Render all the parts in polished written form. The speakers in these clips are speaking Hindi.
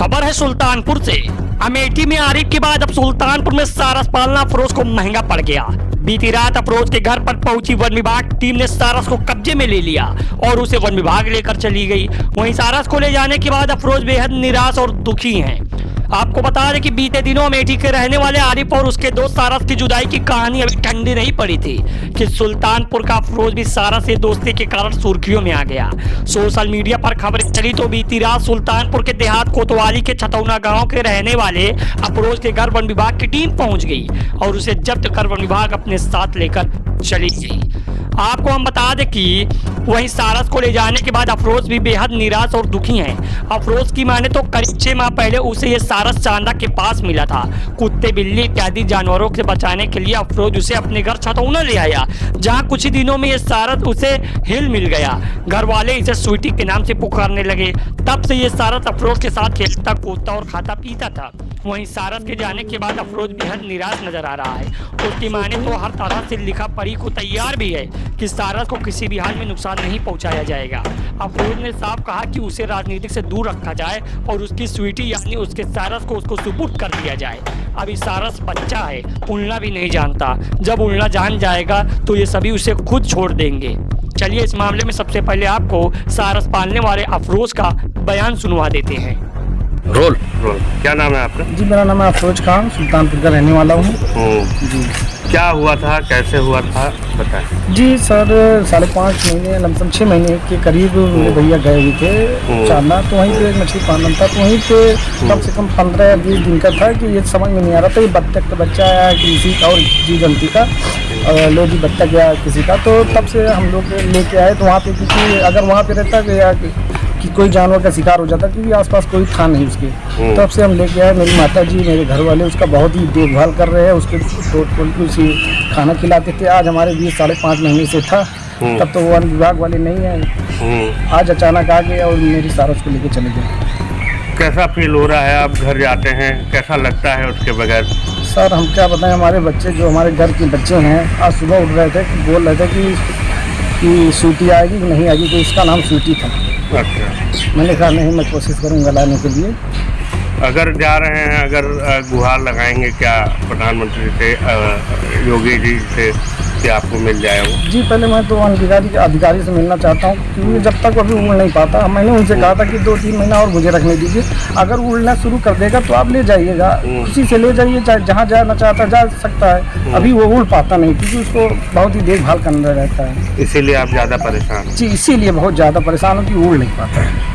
खबर है सुल्तानपुर से। अमेठी में आरिफ के बाद अब सुल्तानपुर में सारस पालना अफरोज को महंगा पड़ गया। बीती रात अफरोज के घर पर पहुंची वन विभाग टीम ने सारस को कब्जे में ले लिया और उसे वन विभाग लेकर चली गई। वहीं सारस को ले जाने के बाद अफरोज बेहद निराश और दुखी हैं। आपको बता दें कि बीते दिनों अमेठी के रहने वाले आरिफ और उसके दोस्त सारस की जुदाई की कहानी अभी ठंडी नहीं पड़ी थी कि सुल्तानपुर का अफरोज भी सारस से दोस्ती के कारण सुर्खियों में आ गया। सोशल मीडिया पर खबरें चली तो बीती रात सुल्तानपुर के देहात कोतवाली के छतौना गांव के रहने वाले अफरोज के घर वन विभाग की टीम पहुंच गई और उसे जब्त कर वन विभाग अपने साथ लेकर चली गई। आपको हम बता दें कि वहीं सारस को ले जाने के बाद अफरोज भी बेहद निराश और दुखी हैं। अफरोज की माने तो करीब 6 माह पहले उसे ये सारस चांदा के पास मिला था। कुत्ते बिल्ली इत्यादि जानवरों से बचाने के लिए अफरोज उसे अपने घर छतौना ले आया, जहां कुछ ही दिनों में ये सारस उसे हिल मिल गया। घर वाले इसे स्वीटी के नाम से पुकारने लगे। तब से ये सारस अफरोज के साथ खेलता कूदता और खाता पीता था। वहीं सारस के जाने के बाद अफरोज बेहद निराश नजर आ रहा है। उसकी माने तो हर तरह से लिखा पढ़ी को तैयार भी है कि सारस को किसी भी हाल में नुकसान नहीं पहुंचाया जाएगा। अफरोज ने साफ कहा कि उसे राजनीति से दूर रखा जाए और उसकी स्वीटी यानी उसके सारस को उसको सुपुर्द कर दिया जाए। अभी सारस बच्चा है, उड़ना भी नहीं जानता। जब उड़ना जान जाएगा तो ये सभी उसे खुद छोड़ देंगे। चलिए इस मामले में सबसे पहले आपको सारस पालने वाले अफरोज का बयान सुनवा देते हैं। रोल क्या नाम है आपका? जी मेरा नाम है अफरोज खान, सुल्तानपुर का रहने वाला हूँ। जी क्या हुआ था, कैसे हुआ था बताएं। जी सर 5.5 महीने लमसम 6 महीने के करीब मेरे भैया गए हुए थे चांदा, तो वहीं पे मछली पालन था। तो वहीं पे कम से कम 15 या 20 दिन का था कि ये समझ में नहीं आ रहा था ये बत्तख का बच्चा आया किसी का और जी जंती का लोधी बत्तख या किसी का। तो तब से हम लोग लेके आए। तो वहाँ पे क्योंकि अगर वहाँ पे रहता गया कि कोई जानवर का शिकार हो जाता, क्योंकि आसपास कोई था नहीं उसके। तब से हम लेके आए। मेरी माता जी मेरे घर वाले उसका बहुत ही देखभाल कर रहे हैं। उसके उसी खाना खिलाते थे। आज हमारे 5.5 महीने से था, तब तो वन विभाग वाले नहीं आए। आज अचानक आ गए और मेरी सारस को लेके चले गए। कैसा फील हो रहा है? आप घर जाते हैं, कैसा लगता है उसके बगैर? सर हम क्या बताएं, हमारे बच्चे जो हमारे घर के बच्चे हैं आज सुबह उठ रहे थे, बोल रहे थे कि स्वीटी आएगी कि नहीं आएगी। तो उसका नाम स्वीटी था। अच्छा। मैंने कहा नहीं, मैं कोशिश करूँगा लाने के लिए। अगर जा रहे हैं, अगर गुहार लगाएंगे क्या प्रधानमंत्री से, योगी जी से कि आपको मिल जाए वो? जी पहले मैं तो अधिकारी से मिलना चाहता हूँ, क्योंकि जब तक अभी उड़ नहीं पाता। मैंने उनसे कहा था कि 2-3 महीना और मुझे रखने दीजिए। अगर उड़ना शुरू कर देगा तो आप ले जाइएगा, उसी से ले जाइए, चाहे जहाँ जाना चाहता जा सकता है। अभी वो उड़ पाता नहीं क्योंकि उसको बहुत ही देखभाल करना रहता है। इसीलिए आप ज़्यादा परेशान? जी इसीलिए बहुत ज़्यादा परेशान हूँ कि उड़ नहीं पाता है।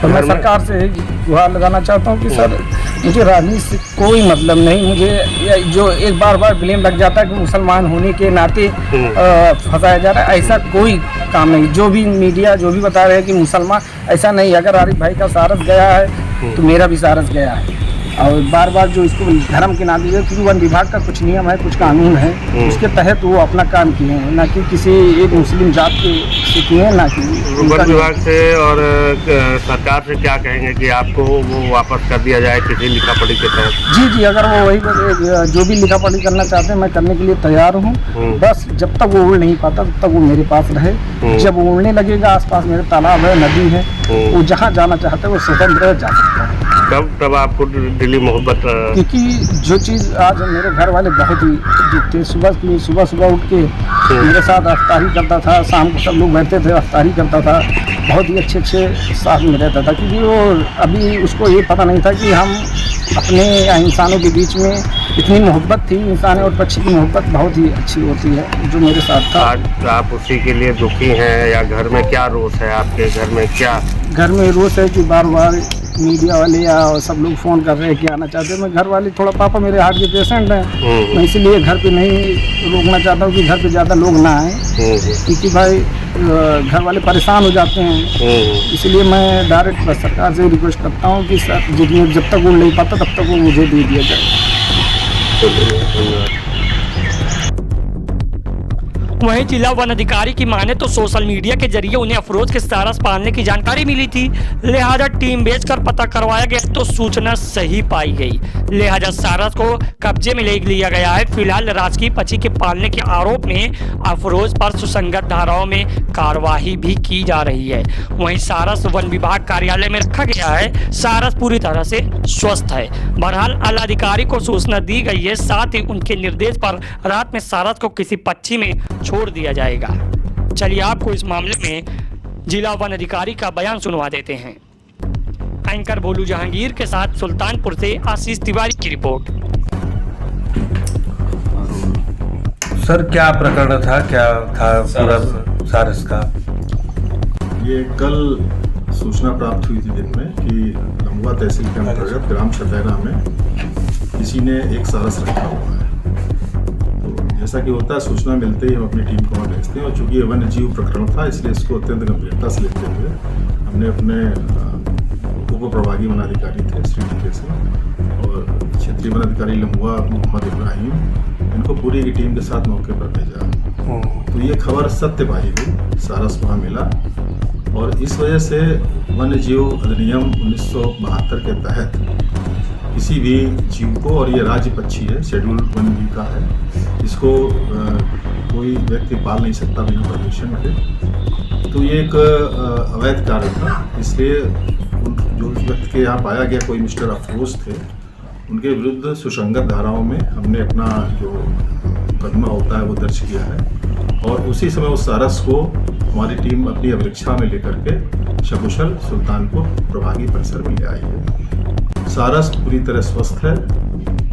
तो मैं सरकार से गुहार लगाना चाहता हूँ कि सर मुझे राजनीति से कोई मतलब नहीं। मुझे जो एक बार ब्लेम लग जाता है कि मुसलमान होने के नाते फंसाया जा रहा है, ऐसा कोई काम नहीं। जो भी मीडिया जो भी बता रहे हैं कि मुसलमान, ऐसा नहीं। अगर आरिफ भाई का सारस गया है तो मेरा भी सारस गया है। और बार जो इसको धर्म के नाम दिए, क्योंकि वन विभाग का कुछ नियम है, कुछ कानून है, उसके तहत वो अपना काम किए हैं, ना कि किसी एक मुस्लिम जात के से किए हैं, ना कि वन विभाग से। और सरकार से क्या कहेंगे कि आपको वो वापस कर दिया जाए किसी लिखा पढ़ी के तहत? जी अगर वो वही जो भी लिखा पढ़ी करना चाहते हैं मैं करने के लिए तैयार हूँ। बस जब तक वो उड़ नहीं पाता तब तक वो मेरे पास रहे। जब वो उड़ने लगेगा, आसपास मेरे तालाब है, नदी है, वो जहाँ जाना चाहता है वो स्वतंत्र जा सकता है। तब आपको दिली मोहब्बत? क्योंकि जो चीज़ आज मेरे घर वाले बहुत ही देखते, सुबह उठ के मेरे साथ अफ्तारी करता था, शाम को सब लोग बैठते थे अफ्तारी करता था, बहुत ही अच्छे साथ में रहता था। क्योंकि वो अभी उसको ये पता नहीं था कि हम अपने इंसानों के बीच में इतनी मोहब्बत थी। इंसान और पक्षी की मोहब्बत बहुत ही अच्छी होती है, जो मेरे साथ था। आज आप उसी के लिए दुखी हैं या घर में क्या रोष है आपके? घर में क्या? घर में रोष है कि बार मीडिया वाले या सब लोग फ़ोन कर रहे हैं कि आना चाहते हैं। मैं घर वाले थोड़ा, पापा मेरे हार्ट के पेशेंट हैं, मैं इसलिए घर पे नहीं रोकना चाहता हूँ कि घर पे ज़्यादा लोग ना आए, क्योंकि भाई घर वाले परेशान हो जाते हैं। इसलिए मैं डायरेक्ट सरकार से रिक्वेस्ट करता हूँ कि सर जब तक वो नहीं पाता तब तक वो मुझे दे दिया जाए। वहीं जिला वन अधिकारी की माने तो सोशल मीडिया के जरिए उन्हें अफरोज के सारस पालने की जानकारी मिली थी, लिहाजा टीम भेजकर पता करवाया गया तो सूचना सही पाई गई, लिहाजा सारस को कब्जे में ले लिया गया है। फिलहाल राजकीय पक्षी के पालने के आरोप में अफरोज पर सुसंगत धाराओं में कार्यवाही भी की जा रही है। वहीं सारस वन विभाग कार्यालय में रखा गया है। सारस पूरी तरह से स्वस्थ है। बहरहाल आला अधिकारी को सूचना दी गई है, साथ ही उनके निर्देश पर रात में सारस को किसी पक्षी में छोड़ दिया जाएगा। चलिए आपको इस मामले में जिला वन अधिकारी का बयान सुनवा देते हैं। एंकर भोलू जहांगीर के साथ सुल्तानपुर से आशीष तिवारी की रिपोर्ट। सर क्या प्रकरण था, क्या था पूरा सारस का? ये कल सूचना प्राप्त हुई थी दिन में कि लम्बुआ तहसील के अंतर्गत ग्राम छतैना में किसी ने एक सारस रखा हुआ है। तो जैसा कि होता है, सूचना मिलते ही हम अपनी टीम को वहाँ भेजते हैं और चूँकि ये वन्य जीव प्रकरण था इसलिए इसको अत्यंत गंभीरता से लेते हुए हमने अपने उप प्रभागीय वन अधिकारी थे श्रीनगर से और क्षेत्रीय वन अधिकारी लम्बुआ मोहम्मद इब्राहिम, इनको पूरी की टीम के साथ मौके पर भेजा। तो ये खबर सत्य पाई गई, सारस वहाँ मिला और इस वजह से वन्य जीव अधिनियम 1972 के तहत किसी भी जीव को, और ये राज्य पक्षी है, शेड्यूल वन्य जीव का है, इसको कोई व्यक्ति पाल नहीं सकता बिना परमिशन के। तो ये एक अवैध कार्य था, इसलिए जो व्यक्ति के यहाँ पाया गया कोई मिस्टर अफरोज थे, उनके विरुद्ध सुसंगत धाराओं में हमने अपना जो मुकदमा होता है वो दर्ज किया है और उसी समय उस सारस को हमारी टीम अपनी अभिरक्षा में लेकर के सकुशल सुल्तानपुर प्रभागीय परिसर में ले आई है। सारस पूरी तरह स्वस्थ है,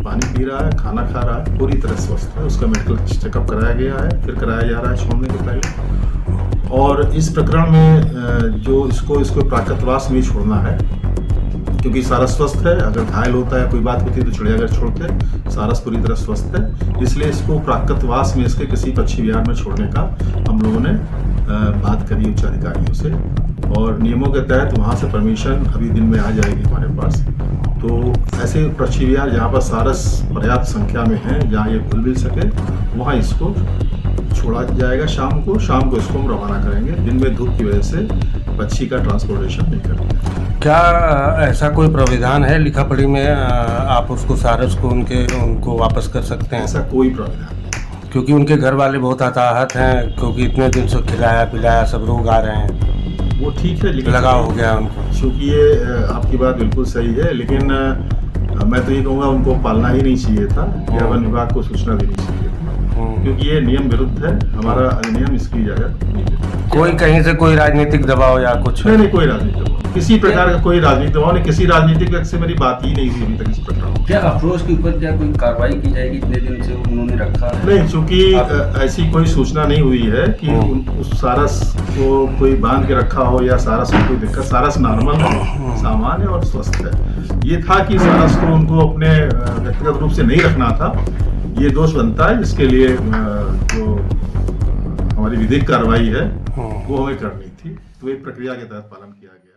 पानी पी रहा है, खाना खा रहा है, पूरी तरह स्वस्थ है। उसका मेडिकल चेकअप कराया गया है, फिर कराया जा रहा है छोड़ने के पहले। और इस प्रकरण में जो इसको प्राकृतवास में छोड़ना है, क्योंकि सारस स्वस्थ है, अगर घायल होता है कोई बात होती है तो चिड़ियाघर छोड़ते, सारस पूरी तरह स्वस्थ है, इसलिए इसको प्राकृतवास में इसके किसी पक्षी विहार में छोड़ने का हम लोगों ने बात करी उच्च अधिकारियों से और नियमों के तहत वहाँ से परमिशन अभी दिन में आ जाएगी हमारे पास। तो ऐसे पक्षी विहार जहाँ पर सारस पर्याप्त संख्या में है, जहाँ ये घुल मिल सके, वहाँ इसको छोड़ा जाएगा। शाम को इसको हम रवाना करेंगे। दिन में धूप की वजह से पक्षी का ट्रांसपोर्टेशन नहीं करते। क्या ऐसा कोई प्राविधान है लिखा पढ़ी में आप उसको सारस को उनको वापस कर सकते हैं? ऐसा कोई प्राविधान, क्योंकि उनके घर वाले बहुत हताहत हैं, क्योंकि इतने दिन से खिलाया पिलाया सब रोग आ रहे हैं। वो ठीक है, लेकिन लगाव हो गया उनको। क्योंकि ये आपकी बात बिल्कुल सही है, लेकिन मैं तो ये कहूँगा उनको पालना ही नहीं चाहिए था या वन विभाग को सूचना देनी चाहिए थी, क्योंकि ये नियम विरुद्ध है, हमारा अधिनियम इसकी इजाजत नहीं देता। कोई कहीं से कोई राजनीतिक दबाव या कुछ? नहीं, कोई राजनीतिक दबाव, किसी प्रकार का कोई राजनीतिक दबाव नहीं, किसी राजनीतिक व्यक्ति से मेरी बात ही नहीं हुई अभी तक इस प्रकार। क्या अफरोज के ऊपर क्या कोई कार्रवाई की जाएगी? इतने दिन से उन्होंने रखा है। नहीं, चूंकि ऐसी कोई सूचना नहीं हुई है कि उस सारस को कोई बांध के रखा हो या सारस को कोई दिक्कत। सारस नॉर्मल है, सामान्य और स्वस्थ है। ये था कि सारस को उनको अपने व्यक्तिगत रूप से नहीं रखना था, ये दोष बनता है। इसके लिए जो हमारी विधिक कार्रवाई है वो हमें करनी थी, तो एक प्रक्रिया के तहत पालन किया गया।